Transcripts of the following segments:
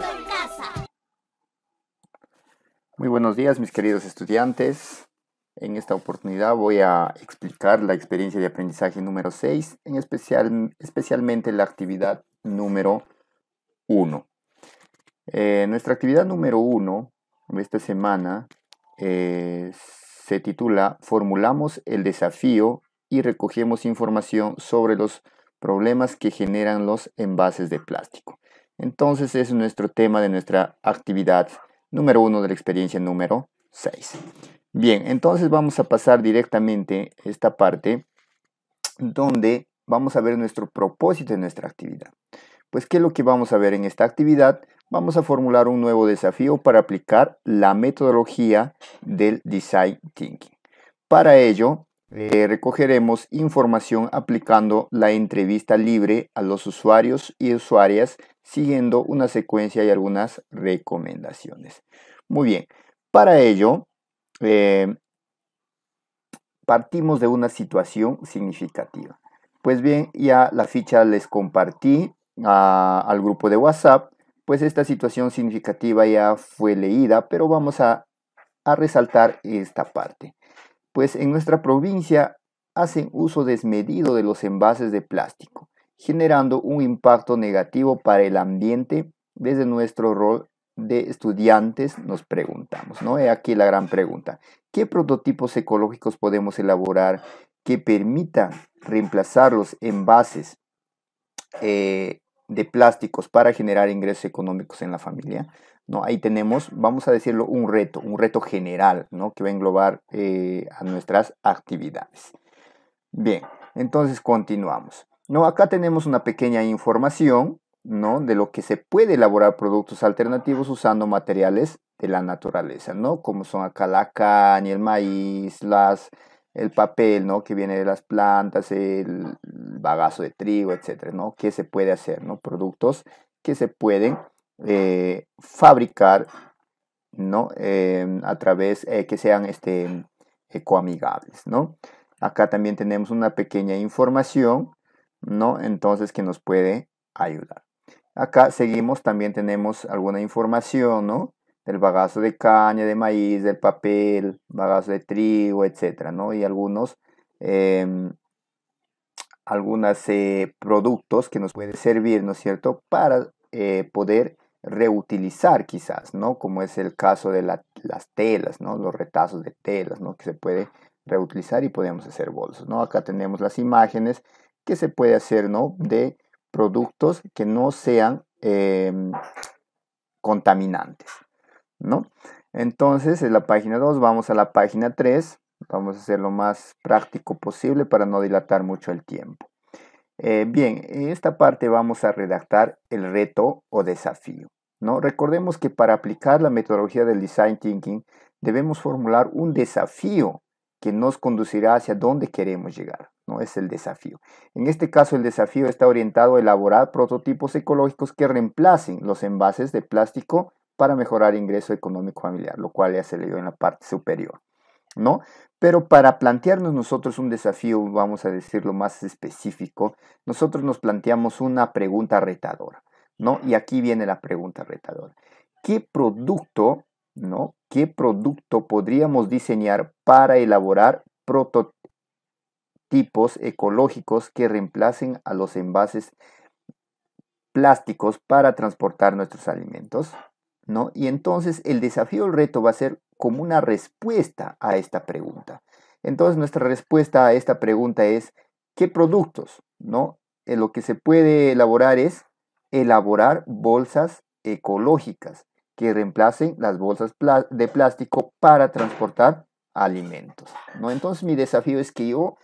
Estudiando en casa. Muy buenos días, mis queridos estudiantes. En esta oportunidad voy a explicar la experiencia de aprendizaje número 6, especialmente la actividad número 1. Nuestra actividad número 1 de esta semana se titula Formulamos el desafío y recogemos información sobre los problemas que generan los envases de plástico. Entonces es nuestro tema de nuestra actividad número 1 de la experiencia número 6. Bien, entonces vamos a pasar directamente a esta parte donde vamos a ver nuestro propósito de nuestra actividad. Pues, ¿qué es lo que vamos a ver en esta actividad? Vamos a formular un nuevo desafío para aplicar la metodología del Design Thinking. Para ello, recogeremos información aplicando la entrevista libre a los usuarios y usuarias, siguiendo una secuencia y algunas recomendaciones. Muy bien, para ello, partimos de una situación significativa. Pues bien, ya la ficha les compartí al grupo de WhatsApp, pues esta situación significativa ya fue leída, pero vamos a resaltar esta parte. Pues en nuestra provincia hacen uso desmedido de los envases de plástico, generando un impacto negativo para el ambiente. Desde nuestro rol de estudiantes nos preguntamos, ¿no? He aquí la gran pregunta. ¿Qué prototipos ecológicos podemos elaborar que permitan reemplazar los envases de plásticos para generar ingresos económicos en la familia? ¿No? Ahí tenemos, vamos a decirlo, un reto general, ¿no? Que va a englobar a nuestras actividades. Bien, entonces continuamos. ¿No? Acá tenemos una pequeña información, ¿no? De lo que se puede elaborar productos alternativos usando materiales de la naturaleza, ¿no? Como son acá la caña, el maíz, el papel, ¿no? Que viene de las plantas, el bagazo de trigo, etcétera, ¿no? ¿Qué se puede hacer, ¿no? Productos que se pueden fabricar, ¿no? A través que sean ecoamigables, ¿no? Acá también tenemos una pequeña información, ¿no? Entonces que nos puede ayudar. Acá seguimos, también tenemos alguna información, ¿no? Del bagazo de caña, de maíz, del papel, bagazo de trigo, etcétera, ¿no? Y algunos productos que nos puede servir, ¿no es cierto?, para poder reutilizar quizás, ¿no? Como es el caso de las telas, ¿no? Los retazos de telas, ¿no? Que se puede reutilizar y podemos hacer bolsos, ¿no? Acá tenemos las imágenes que se puede hacer, ¿no? De productos que no sean contaminantes, ¿no? Entonces, en la página 2, vamos a la página 3. Vamos a hacer lo más práctico posible para no dilatar mucho el tiempo. Bien, en esta parte vamos a redactar el reto o desafío, ¿no? Recordemos que para aplicar la metodología del Design Thinking debemos formular un desafío que nos conducirá hacia dónde queremos llegar, ¿no? Es el desafío. En este caso, el desafío está orientado a elaborar prototipos ecológicos que reemplacen los envases de plástico para mejorar ingreso económico familiar, lo cual ya se leyó en la parte superior, ¿no? Pero para plantearnos nosotros un desafío, vamos a decirlo más específico, nosotros nos planteamos una pregunta retadora, ¿no? Y aquí viene la pregunta retadora. ¿Qué producto, ¿no? ¿Qué producto podríamos diseñar para elaborar prototipos ecológicos que reemplacen a los envases plásticos para transportar nuestros alimentos, ¿no? Y entonces el desafío, el reto va a ser como una respuesta a esta pregunta. Entonces nuestra respuesta a esta pregunta es ¿qué productos, ¿no? Lo que se puede elaborar es elaborar bolsas ecológicas que reemplacen las bolsas de plástico para transportar alimentos, ¿no? Entonces mi desafío es que yo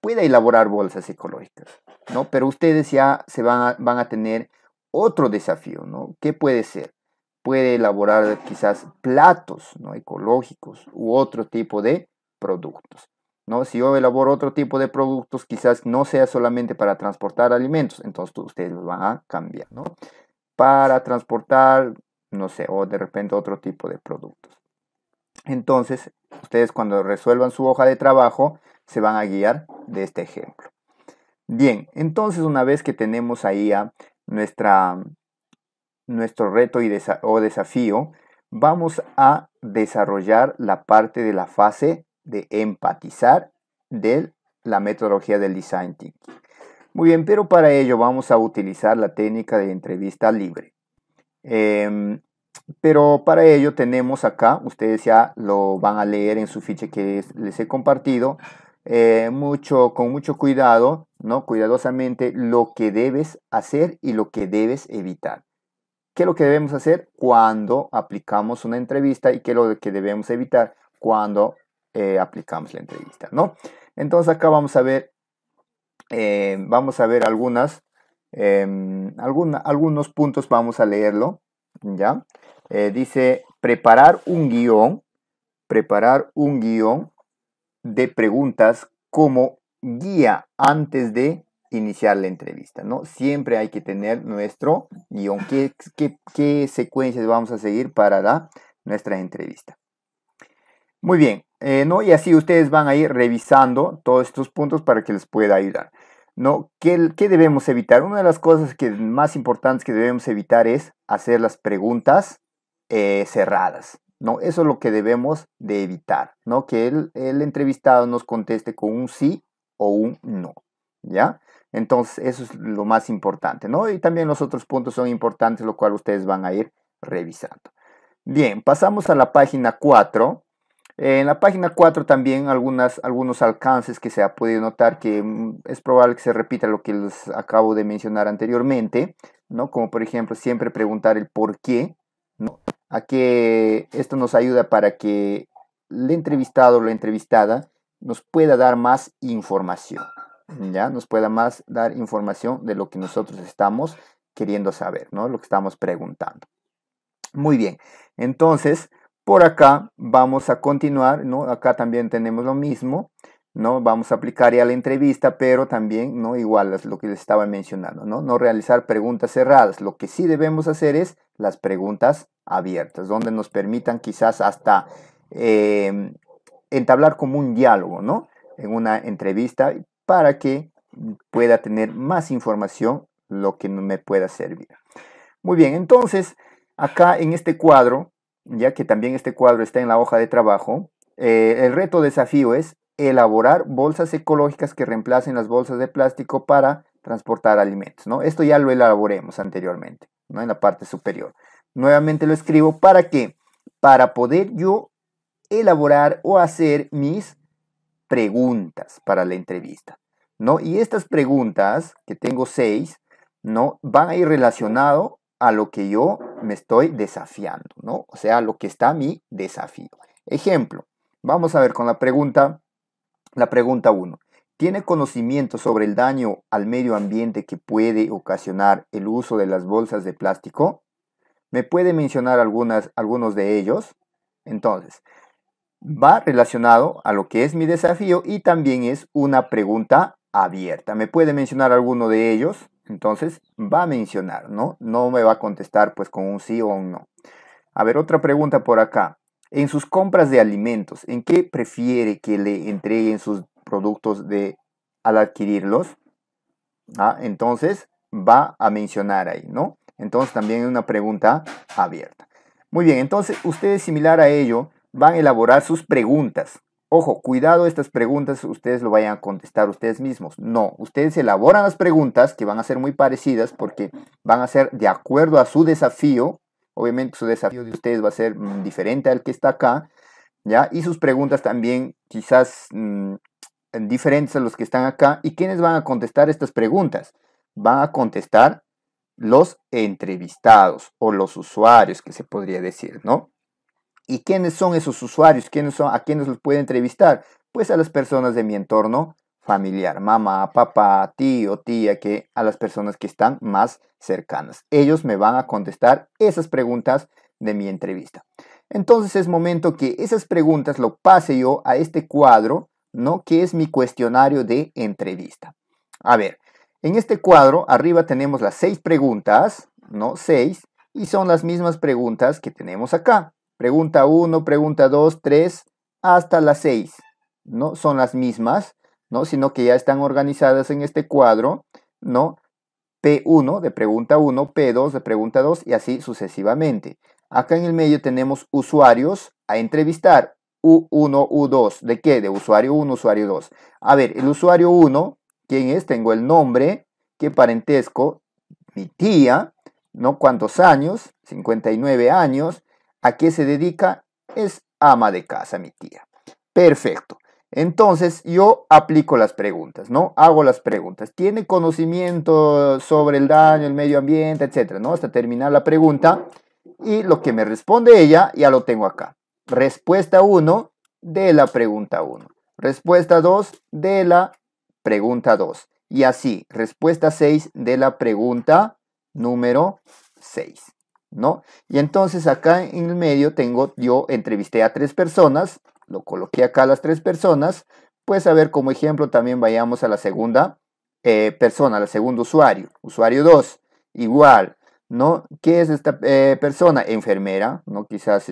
pueda elaborar bolsas ecológicas, ¿no? Pero ustedes ya van a tener otro desafío, ¿no? ¿Qué puede ser? Puede elaborar quizás platos, ¿no? Ecológicos u otro tipo de productos, ¿no? Si yo elaboro otro tipo de productos, quizás no sea solamente para transportar alimentos, entonces ustedes los van a cambiar, ¿no? Para transportar, no sé, o de repente otro tipo de productos. Entonces, ustedes cuando resuelvan su hoja de trabajo, se van a guiar de este ejemplo. Bien, entonces una vez que tenemos ahí a nuestra nuestro reto o desafío, vamos a desarrollar la parte de la fase de empatizar de la metodología del Design Thinking. Muy bien, pero para ello vamos a utilizar la técnica de entrevista libre. Pero para ello tenemos acá, ustedes ya lo van a leer en su ficha que les he compartido, con mucho cuidado, ¿no? Cuidadosamente, lo que debes hacer y lo que debes evitar. ¿Qué es lo que debemos hacer cuando aplicamos una entrevista y qué es lo que debemos evitar cuando aplicamos la entrevista, ¿no? Entonces acá vamos a ver algunos puntos, vamos a leerlo, ¿ya? Dice preparar un guión de preguntas como guía antes de iniciar la entrevista, ¿no? Siempre hay que tener nuestro guión, qué secuencias vamos a seguir para nuestra entrevista. Muy bien, ¿no? Y así ustedes van a ir revisando todos estos puntos para que les pueda ayudar, ¿no? ¿Qué debemos evitar? Una de las cosas más importantes que debemos evitar es hacer las preguntas cerradas, ¿no? Eso es lo que debemos de evitar, ¿no? Que el entrevistado nos conteste con un sí o un no, ¿ya? Entonces, eso es lo más importante, ¿no? Y también los otros puntos son importantes, lo cual ustedes van a ir revisando. Bien, pasamos a la página 4. En la página 4 también algunos alcances que se ha podido notar que es probable que se repita lo que les acabo de mencionar anteriormente, ¿no? Como por ejemplo siempre preguntar el por qué, ¿no? A que esto nos ayuda para que el entrevistado o la entrevistada nos pueda dar más información, ¿ya? Nos pueda dar información de lo que nosotros estamos queriendo saber, ¿no? Lo que estamos preguntando. Muy bien, entonces por acá vamos a continuar, ¿no? Acá también tenemos lo mismo, ¿no? Vamos a aplicar ya la entrevista, pero también, ¿no? Igual es lo que les estaba mencionando, ¿no? No realizar preguntas cerradas. Lo que sí debemos hacer es las preguntas abiertas, donde nos permitan quizás hasta entablar como un diálogo, ¿no? En una entrevista para que pueda tener más información, lo que me pueda servir. Muy bien, entonces, acá en este cuadro, ya que también este cuadro está en la hoja de trabajo, el reto desafío es elaborar bolsas ecológicas que reemplacen las bolsas de plástico para transportar alimentos, ¿no? Esto ya lo elaboremos anteriormente, ¿no? En la parte superior. Nuevamente lo escribo, ¿para qué? Para poder yo elaborar o hacer mis preguntas para la entrevista, ¿no? Y estas preguntas, que tengo 6, ¿no? Van a ir relacionado a lo que yo me estoy desafiando, ¿no? O sea, lo que está mi desafío. Ejemplo, vamos a ver con la pregunta 1. ¿Tiene conocimiento sobre el daño al medio ambiente que puede ocasionar el uso de las bolsas de plástico? ¿Me puede mencionar algunos de ellos? Entonces, va relacionado a lo que es mi desafío y también es una pregunta abierta. ¿Me puede mencionar alguno de ellos? Entonces va a mencionar, ¿no? No me va a contestar pues con un sí o un no. A ver, otra pregunta por acá. En sus compras de alimentos, ¿en qué prefiere que le entreguen sus productos al adquirirlos? Entonces va a mencionar ahí, ¿no? Entonces también es una pregunta abierta. Muy bien, entonces ustedes similar a ello van a elaborar sus preguntas. Ojo, cuidado, estas preguntas ustedes lo vayan a contestar ustedes mismos. No, ustedes elaboran las preguntas que van a ser muy parecidas porque van a ser de acuerdo a su desafío. Obviamente su desafío de ustedes va a ser diferente al que está acá, ¿ya? Y sus preguntas también quizás diferentes a los que están acá. ¿Y quiénes van a contestar estas preguntas? Van a contestar los entrevistados o los usuarios, que se podría decir, ¿no? ¿Y quiénes son esos usuarios? ¿A quiénes los puede entrevistar? Pues a las personas de mi entorno familiar, mamá, papá, tío, tía, a las personas que están más cercanas. Ellos me van a contestar esas preguntas de mi entrevista. Entonces es momento que esas preguntas lo pase yo a este cuadro, ¿no? Que es mi cuestionario de entrevista. A ver, en este cuadro arriba tenemos las 6 preguntas, ¿no? 6, y son las mismas preguntas que tenemos acá. Pregunta 1, pregunta 2, 3, hasta las 6, ¿no? Son las mismas, ¿no? Sino que ya están organizadas en este cuadro, ¿no? P1 de pregunta 1, P2 de pregunta 2 y así sucesivamente. Acá en el medio tenemos usuarios a entrevistar. U1, U2. ¿De qué? De usuario 1, usuario 2. A ver, el usuario 1, ¿quién es? Tengo el nombre, qué parentesco, mi tía, ¿no? ¿Cuántos años? 59 años. ¿A qué se dedica? Es ama de casa, mi tía. Perfecto. Entonces yo aplico las preguntas, ¿no? Hago las preguntas. ¿Tiene conocimiento sobre el daño, el medio ambiente, etcétera, ¿no? Hasta terminar la pregunta. Y lo que me responde ella, ya lo tengo acá. Respuesta 1 de la pregunta 1. Respuesta 2 de la pregunta 2. Y así, respuesta 6 de la pregunta número 6, ¿no? Y entonces acá en el medio tengo, yo entrevisté a 3 personas, lo coloqué acá a las 3 personas, pues a ver como ejemplo también vayamos a la segunda persona, al segundo usuario, usuario 2, igual, ¿no? ¿Qué es esta persona? Enfermera, ¿no? Quizás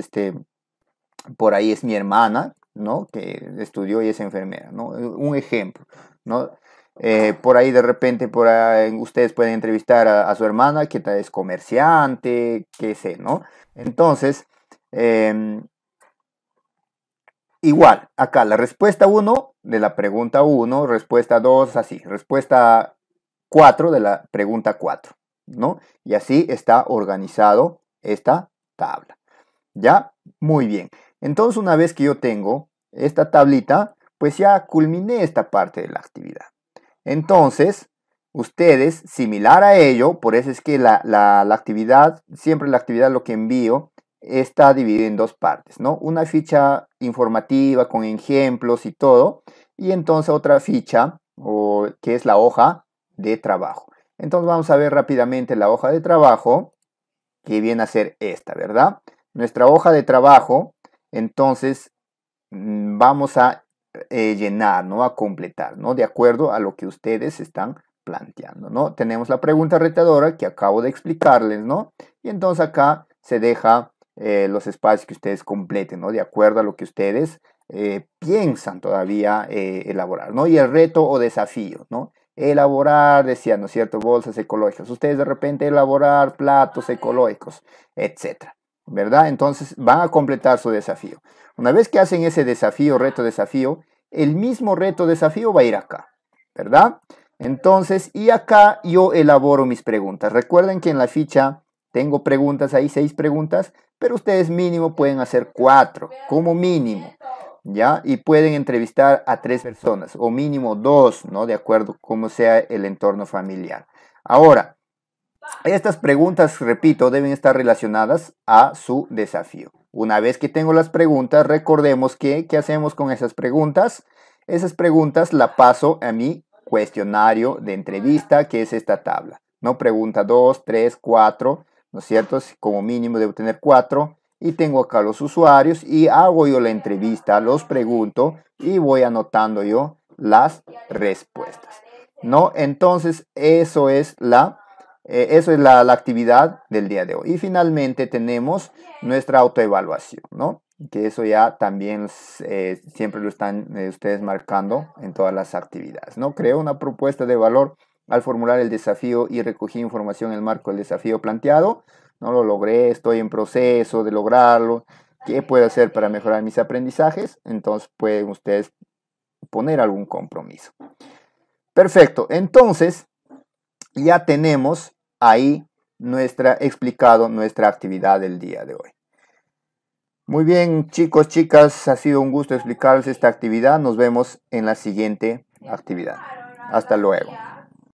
por ahí es mi hermana, ¿no? Que estudió y es enfermera, ¿no? Un ejemplo, ¿no? Por ahí de repente ustedes pueden entrevistar a su hermana que tal es comerciante, qué sé, ¿no? Entonces, igual, acá la respuesta 1 de la pregunta 1, respuesta 2, así, respuesta 4 de la pregunta 4, ¿no? Y así está organizado esta tabla. ¿Ya? Muy bien. Entonces, una vez que yo tengo esta tablita, pues ya culminé esta parte de la actividad. Entonces, ustedes, similar a ello, por eso es que la actividad, siempre la actividad lo que envío está dividida en 2 partes, ¿no? Una ficha informativa con ejemplos y todo, y entonces otra ficha, que es la hoja de trabajo. Entonces vamos a ver rápidamente la hoja de trabajo, que viene a ser esta, ¿verdad? Nuestra hoja de trabajo, entonces vamos a llenar, ¿no? A completar, ¿no? De acuerdo a lo que ustedes están planteando, ¿no? Tenemos la pregunta retadora que acabo de explicarles, ¿no? Y entonces acá se deja los espacios que ustedes completen, ¿no? De acuerdo a lo que ustedes piensan todavía elaborar, ¿no? Y el reto o desafío, ¿no? Elaborar, decía, ¿no es cierto?, bolsas ecológicas. Ustedes de repente elaborar platos ecológicos, etcétera, ¿verdad? Entonces van a completar su desafío. Una vez que hacen ese desafío, reto, desafío, el mismo reto, desafío va a ir acá, ¿verdad? Entonces, y acá yo elaboro mis preguntas. Recuerden que en la ficha tengo preguntas, ahí 6 preguntas, pero ustedes mínimo pueden hacer 4, como mínimo, ¿ya? Y pueden entrevistar a 3 personas, o mínimo 2, ¿no? De acuerdo cómo sea el entorno familiar. Ahora, estas preguntas, repito, deben estar relacionadas a su desafío. Una vez que tengo las preguntas, recordemos que, ¿qué hacemos con esas preguntas? Esas preguntas la paso a mi cuestionario de entrevista, que es esta tabla, ¿no? Pregunta 2, 3, 4, ¿no es cierto? Como mínimo debo tener 4. Y tengo acá los usuarios y hago yo la entrevista, los pregunto y voy anotando yo las respuestas, ¿no? Entonces, eso es la actividad del día de hoy. Y finalmente tenemos nuestra autoevaluación, ¿no? Que eso ya también siempre lo están ustedes marcando en todas las actividades, ¿no? Creo una propuesta de valor al formular el desafío y recogí información en el marco del desafío planteado. No lo logré, estoy en proceso de lograrlo. ¿Qué puedo hacer para mejorar mis aprendizajes? Entonces pueden ustedes poner algún compromiso. Perfecto, entonces ya tenemos ahí explicado nuestra actividad del día de hoy. Muy bien, chicos, chicas, ha sido un gusto explicarles esta actividad. Nos vemos en la siguiente actividad. Hasta luego.